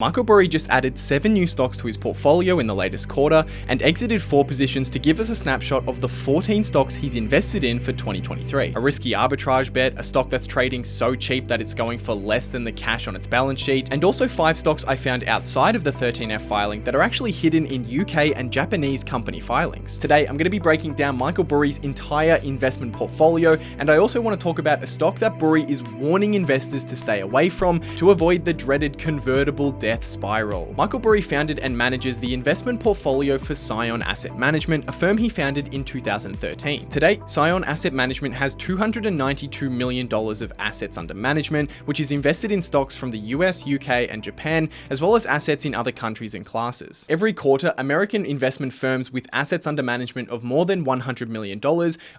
Michael Burry just added 7 new stocks to his portfolio in the latest quarter and exited 4 positions to give us a snapshot of the 14 stocks he's invested in for 2023. A risky arbitrage bet, a stock that's trading so cheap that it's going for less than the cash on its balance sheet, and also 5 stocks I found outside of the 13F filing that are actually hidden in UK and Japanese company filings. Today, I'm going to be breaking down Michael Burry's entire investment portfolio, and I also want to talk about a stock that Burry is warning investors to stay away from to avoid the dreaded convertible death spiral. Michael Burry founded and manages the investment portfolio for Scion Asset Management, a firm he founded in 2013. Today, Scion Asset Management has $292 million of assets under management, which is invested in stocks from the US, UK, and Japan, as well as assets in other countries and classes. Every quarter, American investment firms with assets under management of more than $100 million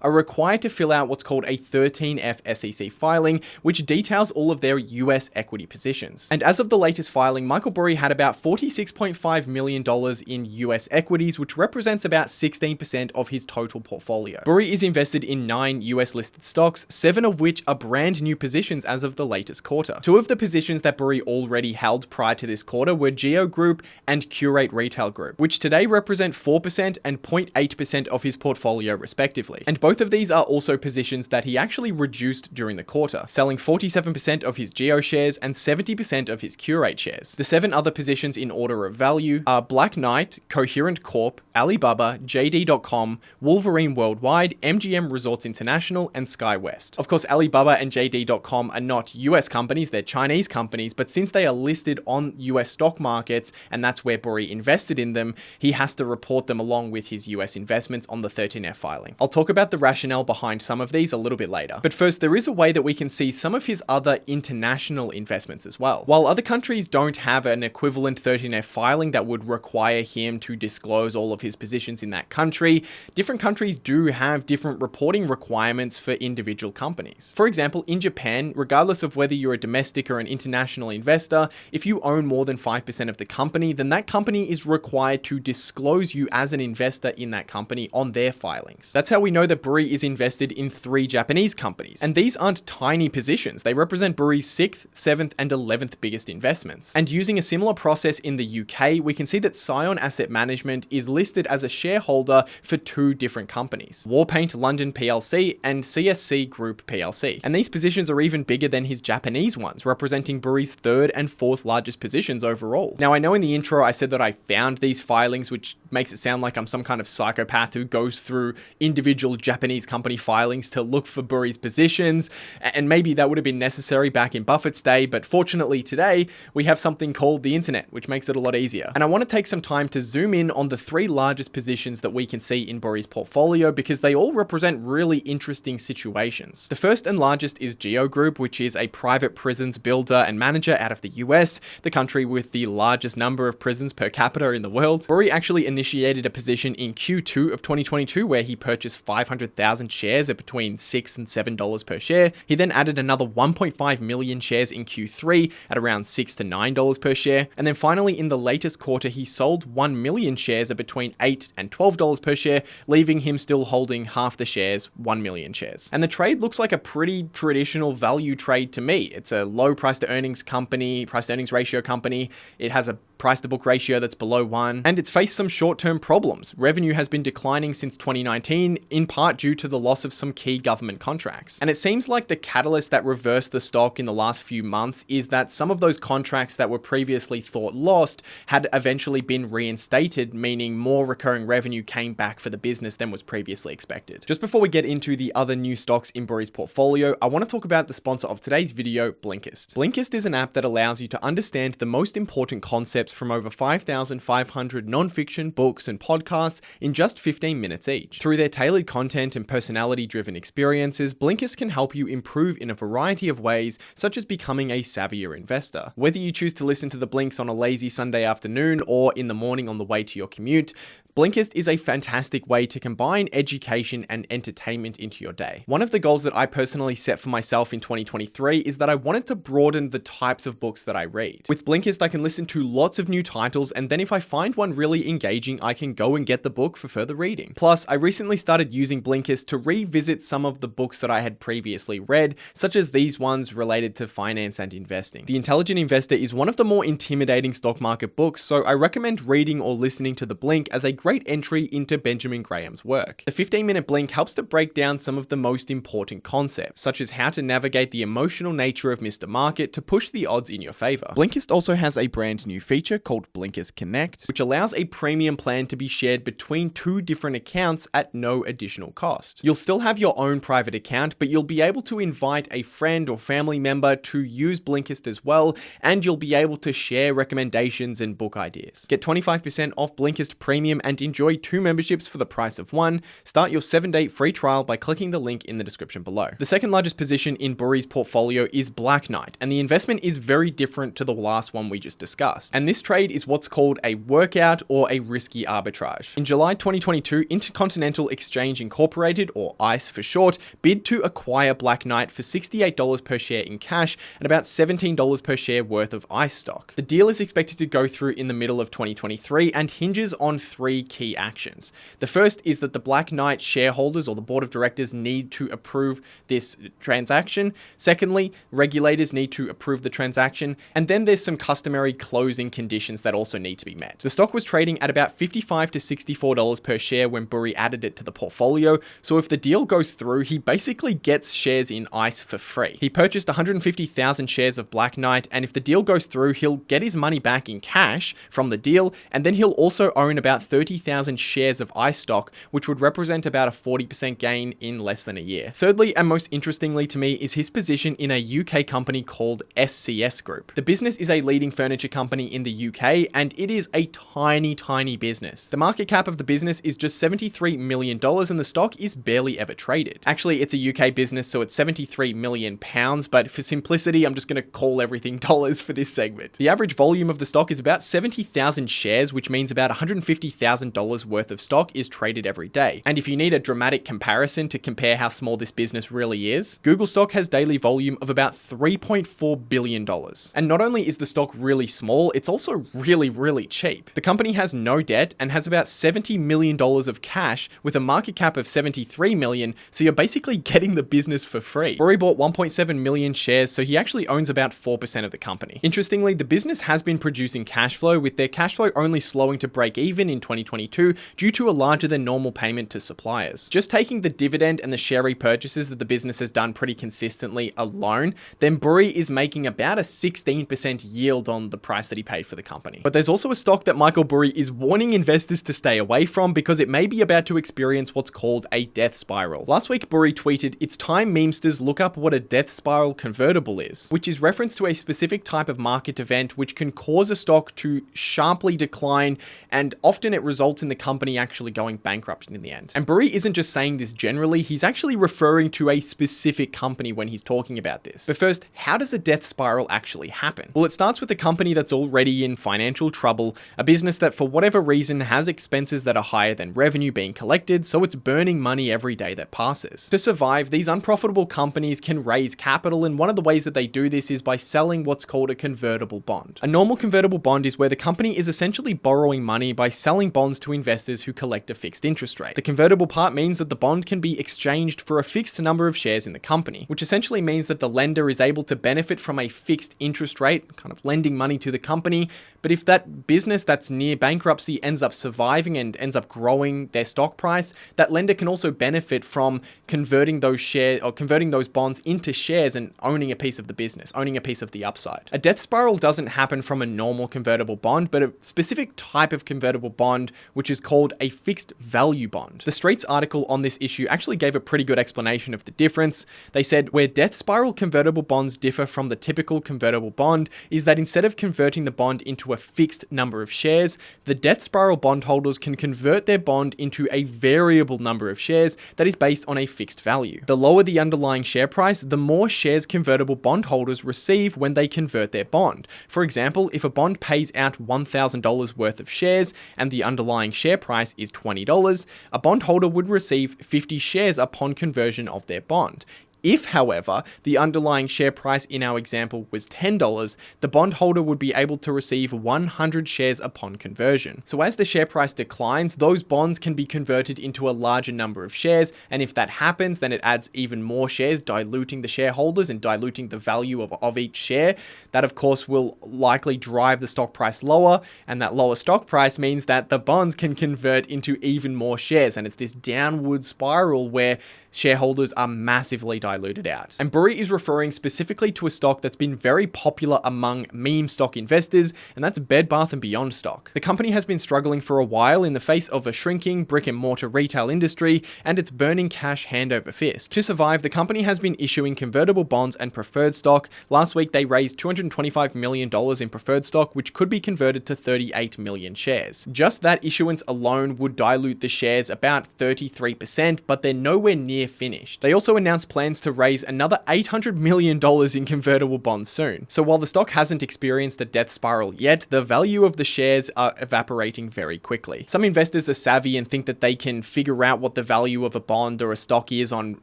are required to fill out what's called a 13F SEC filing, which details all of their US equity positions. And as of the latest filing, Michael Burry had about $46.5 million in US equities, which represents about 16% of his total portfolio. Burry is invested in 9 US listed stocks, 7 of which are brand new positions as of the latest quarter. 2 of the positions that Burry already held prior to this quarter were Geo Group and Curate Retail Group, which today represent 4% and 0.8% of his portfolio respectively. And both of these are also positions that he actually reduced during the quarter, selling 47% of his Geo shares and 70% of his Curate shares. The 7 other positions in order of value are Black Knight, Coherent Corp, Alibaba, JD.com, Wolverine Worldwide, MGM Resorts International, and SkyWest. Of course, Alibaba and JD.com are not US companies, they're Chinese companies, but since they are listed on US stock markets, and that's where Burry invested in them, he has to report them along with his US investments on the 13F filing. I'll talk about the rationale behind some of these a little bit later. But first, there is a way that we can see some of his other international investments as well. While other countries don't have an equivalent 13F filing that would require him to disclose all of his positions in that country, different countries do have different reporting requirements for individual companies. For example, in Japan, regardless of whether you're a domestic or an international investor, if you own more than 5% of the company, then that company is required to disclose you as an investor in that company on their filings. That's how we know that Burry is invested in 3 Japanese companies. And these aren't tiny positions. They represent Burry's 6th, 7th, and 11th biggest investments. And using a similar process in the UK, we can see that Scion Asset Management is listed as a shareholder for 2 different companies, Warpaint London PLC and CSC Group PLC. And these positions are even bigger than his Japanese ones, representing Burry's 3rd and 4th largest positions overall. Now, I know in the intro I said that I found these filings, which makes it sound like I'm some kind of psychopath who goes through individual Japanese company filings to look for Burry's positions, and maybe that would have been necessary back in Buffett's day, but fortunately today we have something called the internet, which makes it a lot easier. And I want to take some time to zoom in on the 3 largest positions that we can see in Burry's portfolio because they all represent really interesting situations. The first and largest is Geo Group, which is a private prisons builder and manager out of the US, the country with the largest number of prisons per capita in the world. Burry actually initiated a position in Q2 of 2022 where he purchased 500,000 shares at between $6 and $7 per share. He then added another 1.5 million shares in Q3 at around $6 to $9 per share. And then finally, in the latest quarter, he sold 1 million shares at between $8 and $12 per share, leaving him still holding half the shares, 1 million shares. And the trade looks like a pretty traditional value trade to me. It's a low price to earnings company, price to earnings ratio company. It has a price to book ratio that's below 1, and it's faced some short-term problems. Revenue has been declining since 2019, in part due to the loss of some key government contracts. And it seems like the catalyst that reversed the stock in the last few months is that some of those contracts that were previously thought lost had eventually been reinstated, meaning more recurring revenue came back for the business than was previously expected. Just before we get into the other new stocks in Burry's portfolio, I want to talk about the sponsor of today's video, Blinkist. Blinkist is an app that allows you to understand the most important concepts from over 5,500 non-fiction books and podcasts in just 15 minutes each. Through their tailored content and personality-driven experiences, Blinkist can help you improve in a variety of ways, such as becoming a savvier investor. Whether you choose to listen to the Blinks on a lazy Sunday afternoon or in the morning on the way to your commute, Blinkist is a fantastic way to combine education and entertainment into your day. One of the goals that I personally set for myself in 2023 is that I wanted to broaden the types of books that I read. With Blinkist, I can listen to lots lots of new titles, and then if I find one really engaging, I can go and get the book for further reading. Plus, I recently started using Blinkist to revisit some of the books that I had previously read, such as these ones related to finance and investing. The Intelligent Investor is one of the more intimidating stock market books, so I recommend reading or listening to the Blink as a great entry into Benjamin Graham's work. The 15-minute Blink helps to break down some of the most important concepts, such as how to navigate the emotional nature of Mr. Market to push the odds in your favor. Blinkist also has a brand new feature called Blinkist Connect, which allows a premium plan to be shared between two different accounts at no additional cost. You'll still have your own private account, but you'll be able to invite a friend or family member to use Blinkist as well, and you'll be able to share recommendations and book ideas. Get 25% off Blinkist Premium and enjoy 2 memberships for the price of 1. Start your 7-day free trial by clicking the link in the description below. The second largest position in Burry's portfolio is Black Knight, and the investment is very different to the last one we just discussed. And this trade is what's called a workout or a risky arbitrage. In July 2022, Intercontinental Exchange Incorporated, or ICE for short, bid to acquire Black Knight for $68 per share in cash and about $17 per share worth of ICE stock. The deal is expected to go through in the middle of 2023 and hinges on 3 key actions. The first is that the Black Knight shareholders or the board of directors need to approve this transaction. Secondly, regulators need to approve the transaction. And then there's some customary closing conditions that also need to be met. The stock was trading at about $55 to $64 per share when Burry added it to the portfolio. So if the deal goes through, he basically gets shares in ICE for free. He purchased 150,000 shares of Black Knight, and if the deal goes through, he'll get his money back in cash from the deal, and then he'll also own about 30,000 shares of ICE stock, which would represent about a 40% gain in less than a year. Thirdly, and most interestingly to me, is his position in a UK company called SCS Group. The business is a leading furniture company in the UK, and it is a tiny business. The market cap of the business is just $73 million, and the stock is barely ever traded. Actually, it's a UK business, so it's 73 million pounds, but for simplicity, I'm just going to call everything dollars for this segment. The average volume of the stock is about 70,000 shares, which means about $150,000 worth of stock is traded every day. And if you need a dramatic comparison to compare how small this business really is, Google stock has daily volume of about $3.4 billion. And not only is the stock really small, it's also really cheap. The company has no debt and has about $70 million of cash with a market cap of 73 million, so you're basically getting the business for free. Burry bought 1.7 million shares, so he actually owns about 4% of the company. Interestingly, the business has been producing cash flow, with their cash flow only slowing to break even in 2022 due to a larger than normal payment to suppliers. Just taking the dividend and the share repurchases that the business has done pretty consistently alone, then Burry is making about a 16% yield on the price that he paid for the company. But there's also a stock that Michael Burry is warning investors to stay away from because it may be about to experience what's called a death spiral. Last week, Burry tweeted, "It's time memesters look up what a death spiral convertible is," which is reference to a specific type of market event which can cause a stock to sharply decline, and often it results in the company actually going bankrupt in the end. And Burry isn't just saying this generally, he's actually referring to a specific company when he's talking about this. But first, how does a death spiral actually happen? Well, it starts with a company that's already in financial trouble, a business that for whatever reason has expenses that are higher than revenue being collected, so it's burning money every day that passes. To survive, these unprofitable companies can raise capital, and one of the ways that they do this is by selling what's called a convertible bond. A normal convertible bond is where the company is essentially borrowing money by selling bonds to investors who collect a fixed interest rate. The convertible part means that the bond can be exchanged for a fixed number of shares in the company, which essentially means that the lender is able to benefit from a fixed interest rate, kind of lending money to the company. But if that business that's near bankruptcy ends up surviving and ends up growing their stock price, that lender can also benefit from converting those shares or converting those bonds into shares and owning a piece of the business, owning a piece of the upside. A death spiral doesn't happen from a normal convertible bond, but a specific type of convertible bond, which is called a fixed value bond. The Straits article on this issue actually gave a pretty good explanation of the difference. They said, where death spiral convertible bonds differ from the typical convertible bond is that instead of converting the bond into a fixed number of shares, the death spiral bondholders can convert their bond into a variable number of shares that is based on a fixed value. The lower the underlying share price, the more shares convertible bondholders receive when they convert their bond. For example, if a bond pays out $1,000 worth of shares and the underlying share price is $20, a bondholder would receive 50 shares upon conversion of their bond. If, however, the underlying share price in our example was $10, the bondholder would be able to receive 100 shares upon conversion. So as the share price declines, those bonds can be converted into a larger number of shares, and if that happens, then it adds even more shares, diluting the shareholders and diluting the value of each share. That, of course, will likely drive the stock price lower, and that lower stock price means that the bonds can convert into even more shares, and it's this downward spiral where shareholders are massively diluted out. And Burry is referring specifically to a stock that's been very popular among meme stock investors, and that's Bed Bath & Beyond stock. The company has been struggling for a while in the face of a shrinking brick and mortar retail industry and its burning cash hand over fist. To survive, the company has been issuing convertible bonds and preferred stock. Last week, they raised $225 million in preferred stock, which could be converted to 38 million shares. Just that issuance alone would dilute the shares about 33%, but they're nowhere near finished. They also announced plans to raise another $800 million in convertible bonds soon. So while the stock hasn't experienced a death spiral yet, the value of the shares are evaporating very quickly. Some investors are savvy and think that they can figure out what the value of a bond or a stock is on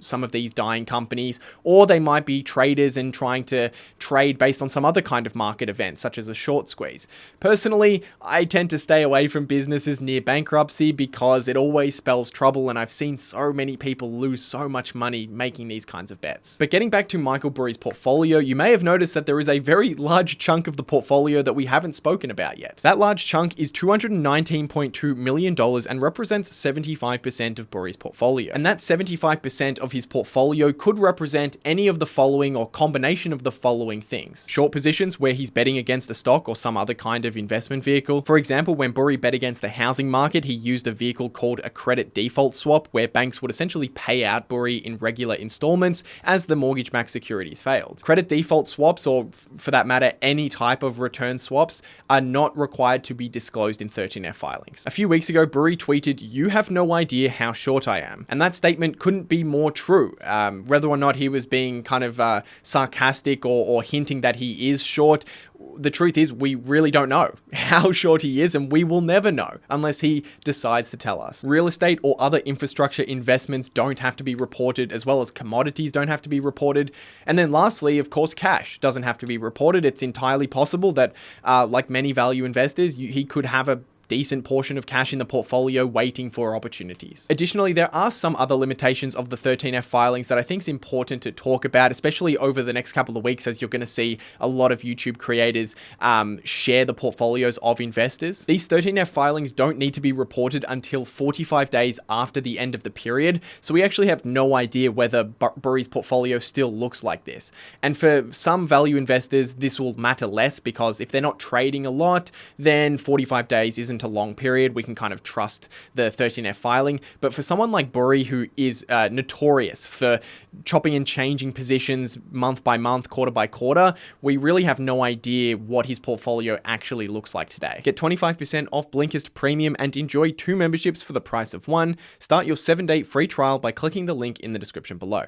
some of these dying companies, or they might be traders and trying to trade based on some other kind of market event, such as a short squeeze. Personally, I tend to stay away from businesses near bankruptcy because it always spells trouble, and I've seen so many people lose so much money making these kinds of bets. But getting back to Michael Burry's portfolio, you may have noticed that there is a very large chunk of the portfolio that we haven't spoken about yet. That large chunk is $219.2 million and represents 75% of Burry's portfolio. And that 75% of his portfolio could represent any of the following or combination of the following things. Short positions where he's betting against a stock or some other kind of investment vehicle. For example, when Burry bet against the housing market, he used a vehicle called a credit default swap, where banks would essentially pay out Burry in regular installments as the mortgage-backed securities failed. Credit default swaps, or for that matter, any type of return swaps, are not required to be disclosed in 13F filings. A few weeks ago, Burry tweeted, "You have no idea how short I am." And that statement couldn't be more true. Whether or not he was being kind of sarcastic or hinting that he is short, the truth is we really don't know how short he is, and we will never know unless he decides to tell us. Real estate or other infrastructure investments don't have to be reported, as well as commodities don't have to be reported. And then lastly, of course, cash doesn't have to be reported. It's entirely possible that, like many value investors, he could have a decent portion of cash in the portfolio waiting for opportunities. Additionally, there are some other limitations of the 13F filings that I think is important to talk about, especially over the next couple of weeks, as you're going to see a lot of YouTube creators share the portfolios of investors. These 13F filings don't need to be reported until 45 days after the end of the period, so we actually have no idea whether Burry's portfolio still looks like this. And for some value investors, this will matter less, because if they're not trading a lot, then 45 days isn't a long period. We can kind of trust the 13F filing. But for someone like Burry, who is notorious for chopping and changing positions month by month, quarter by quarter, we really have no idea what his portfolio actually looks like today. Get 25% off Blinkist Premium and enjoy 2 memberships for the price of 1. Start your 7-day free trial by clicking the link in the description below.